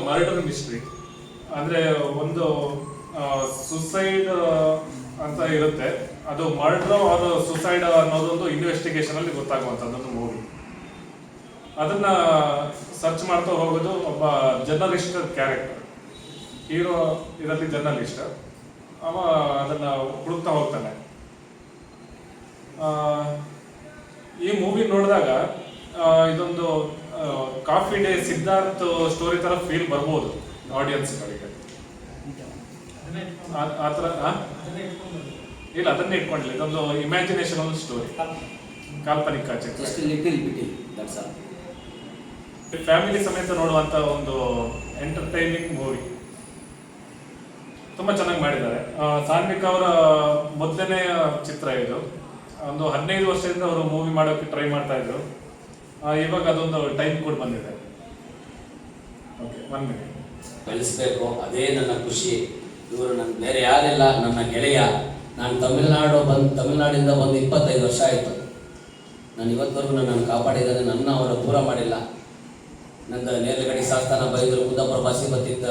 Murder mystery. ಅಂದರೆ ಒಂದು suicide ಅಂತ ಇರುತ್ತೆ, ಅದು ಮರ್ಡರ್ ಆರ್ ಸುಸೈಡ್ ಅನ್ನೋದೊಂದು ಇನ್ವೆಸ್ಟಿಗೇಷನ್ ಅಲ್ಲಿ ಗೊತ್ತಾಗುವಂಥದ್ದೊಂದು ಮೂವಿ. ಅದನ್ನ ಸರ್ಚ್ ಮಾಡ್ತಾ ಹೋಗೋದು ಒಬ್ಬ ಜರ್ನಲಿಸ್ಟ್ ಕ್ಯಾರೆಕ್ಟರ್. ಹೀರೋ ಇದರಲ್ಲಿ ಜರ್ನಲಿಸ್ಟ್, ಅವ ಅದನ್ನ ಹುಡುಕ್ತಾ ಹೋಗ್ತಾನೆ. ಈ ಮೂವಿ ನೋಡಿದಾಗ ಇದೊಂದು ಕಾಫಿ ಡೇ ಸಿದ್ಧಾರ್ಥ್ ಸ್ಟೋರಿ ತರ ಫೀಲ್ ಬರ್ಬೋದು ಆಡಿಯನ್ಸ್ಗಳಿಗೆ. ಆ ಥರ ಇಲ್ಲ, ಅದನ್ನೇ ಇಟ್ಕೊಂಡಿಲ್ಲ. ಇದೊಂದು ಇಮ್ಯಾಜಿನೇಷನ್ ಒಂದು ಸ್ಟೋರಿ, ಕಾಲ್ಪನಿಕ ಚಿತ್ರ, ಫ್ಯಾಮಿಲಿ ಸಮೇತ ನೋಡುವಂತ ಒಂದು ಎಂಟರ್ಟೈನಿಂಗ್ ಮೂವಿ. ತುಂಬಾ ಚೆನ್ನಾಗಿ ಮಾಡಿದ್ದಾರೆ. ಸಾನ್ವಿಕ್ ಅವರ ಮೊದಲನೇ ಚಿತ್ರ ಇದು. ಒಂದು 15 ವರ್ಷದಿಂದ ಅವರು ಮೂವಿ ಮಾಡೋಕ್ಕೆ ಟ್ರೈ ಮಾಡ್ತಾ ಇದ್ರು. ಇವಾಗ ಅದೊಂದು ಟೈಮ್ ಕೂಡ ಬಂದಿದೆ. Okay, 1 minute. ಬೆಳೆಸಬೇಕು, ಅದೇ ನನ್ನ ಖುಷಿ. ಇವರು ನನ್ನ ಬೇರೆ ಯಾರಿಲ್ಲ, ನನ್ನ ಗೆಳೆಯ. ನಾನು ತಮಿಳ್ನಾಡಿಂದ ಬಂದು 25 ವರ್ಷ ಆಯಿತು. ನಾನು ಇವತ್ತವರೆಗೂ ನನ್ನನ್ನು ಕಾಪಾಡಿದ್ದಾನೆ. ನನ್ನ ಅವರ ದೂರ ಮಾಡಿಲ್ಲ. ನಂದು ನೇರಗಡಿ ಶಾಸ್ತಾನ ಬೈದರು, ಕುಂದಾಪುರ ಭಾಷೆ ಬರ್ತಿತ್ತು.